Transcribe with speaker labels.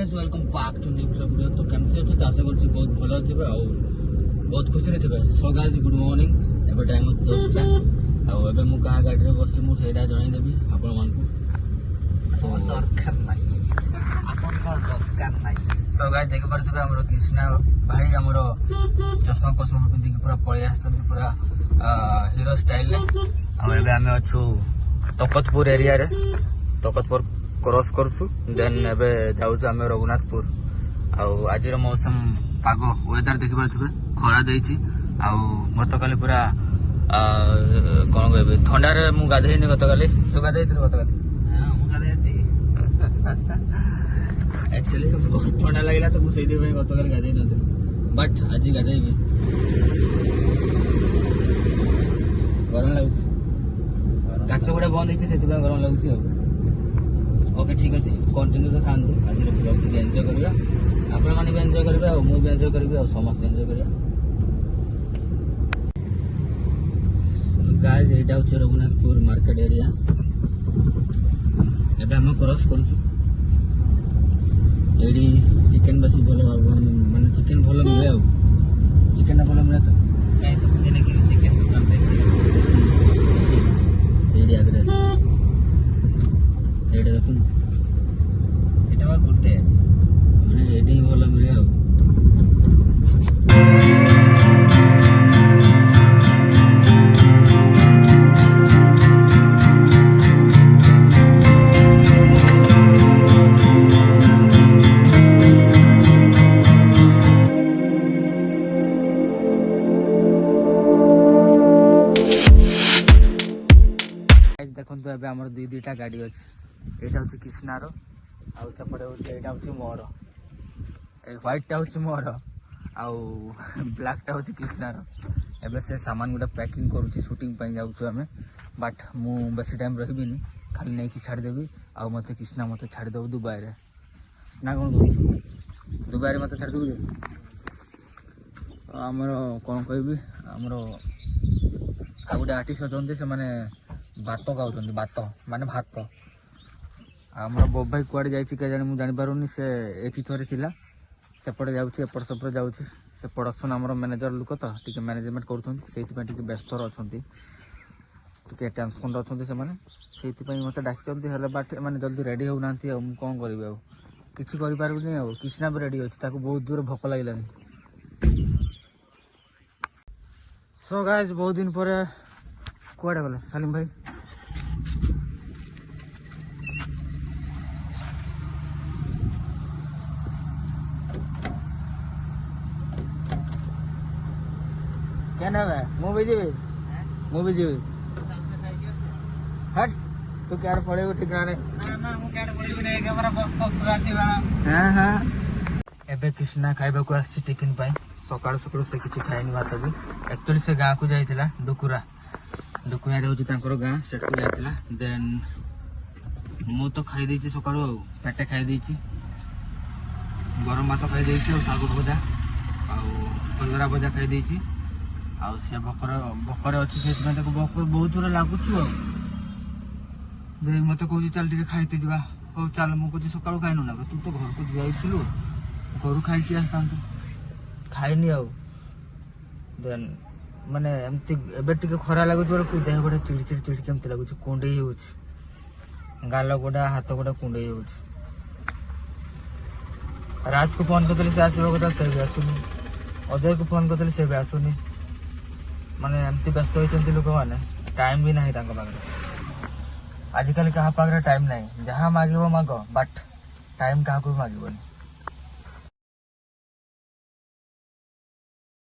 Speaker 1: guys, welcome back to new vlog video. तो केमती अच्छे आशा कर बहुत भल थे और बहुत खुशी थे. So guys good morning. एबे टाइम 10टा और एबे मु कहा गाड़ी रे बसी मु सेटा जणाई देबी आपण मानकू. सो दरकार नाही आपण का दरकार नाही. सो गाइस देख परथबे हमरो कृष्णा भाई हमरो चश्मा पसमा पिंदी के पूरा पळे आस्तंती पूरा हीरो स्टाइल ले. और एबे हमें अछु तकतपुर एरिया रे. तकतपुर क्रॉस करछु देन एबे जाउछु आमे रघुनाथपुर. आज मौसम पाग वेदर देखि पारथबे खरा देछि. गतकाली पूरा कौन कहबे ठंडा रे मु गाधेइनी. गतकाली तो गाधेइथिल. गतकाली मु गाधेइथि एक्चुअली बहुत ठंडा लागला तो मु सेदी भाई गतकाली गाधेइ नथिल बट आज गाधेइबे. गरम लागुछि. काच गुडा बंद हेछि सेति गरम लागुछि. ओके ठीक अच्छे कंटिन्यू तो था आज ब्लॉग टी एंजॉय करिया. आपण माने भी एंजॉय करिवे और मु भी एंजॉय करिवे और समस्त एंजॉय करिया. गाइस एटा होचे रघुनाथपुर मार्केट एरिया. एबे हम क्रॉस करछु. एडी चिकन बसी भलो माने चिकन भलो मिले. आ चिकन भलो मिले तो काई तो देने के चिकन दुकान देखि एडी आगरे एटा देखुन एटा बा गुटे माने एडी भलो मिले. आ देखो तो एबे हमर दुईटा गाड़ी अछि. एटा होछि कृष्णारो आ सेपटे होछि एटा होछि मोर. ए व्हाइट टा होछि मोर आ ब्लैक टा होछि कृष्णारो. एबे से सामान गुडा पैकिंग करूछि शूटिंग पई जाउछु हमें. बट मु बेसी टाइम रहिबिनी खाली नै कि छाड़ देबी आ मते कृष्णा मते छाड़ देबो दुबई रे ना कोन कहू. दुबई रे मते छाड़ देबो. हमरो कोन कहबी हमरो आ गुडा आर्टिस्ट अछन्ते से माने भात खाऊँ. भात माने भात आमर बो भाई कुआड़े जाइए क्या जाने मुझे जानीपारूनी. से एटी थोड़े थिला सेपटे जाऊँगी एपट सेपटे जाऊँगी. से प्रोडक्शन आमर मैनेजर लोक तो टी मैनेजमेंट कर व्यस्त अच्छा टे टेंशन अच्छा से मत डाक बट मैंने जल्दी रेडी होना कौन करी किसी करें. कृष्णा भी रेडी अच्छे बहुत दूर भोक लगे. सो गाइस बहुत दिन पर कुआड़े गले सालिम भाई. क्या नाम है? मुझे जीवी हट तू क्या पड़े ठिकाने एबे कृष्णा खाइबा को आछि टिफिन पाई. सकाळ सकाळ से किछि खाइनी भात भी. एक्चुअली से गाँ को जाइतिला डुकुरा रे होछि तांकर गाँ सेठू जाइतिला. देन मु तो खाई देछि सकाळो पेटे खाई देछि. गरम भात खाई देछि और सागु भजा और कलरा भजा खाई देछि. आ से भकर अच्छी से भोक बहुत दूर लगुचु. देख मत कह चल टे खाईते जा. हो चल मुझे सका खाइनु ना तू तो घर को जाइलु घर खाई आसता खाइनी. आ देन माने एमती एबे टिके खरा लगुच देह गोटा चिड़ी चिड़ी चिड़ी केमती लगुच कुंडई हो गाल गोटा हाथ गोटा कुंडई हो. राज को फोन करते से आसवा कथा से भी आसुनी. अजय को फोन करते से भी आसुनी. माने एमती व्यस्त होती लोक मैंने टाइम भी नहीं पाखे. आजिकल क्या पाखे टाइम नहीं. जहाँ मांग माग बट टाइम क्या मांगनी.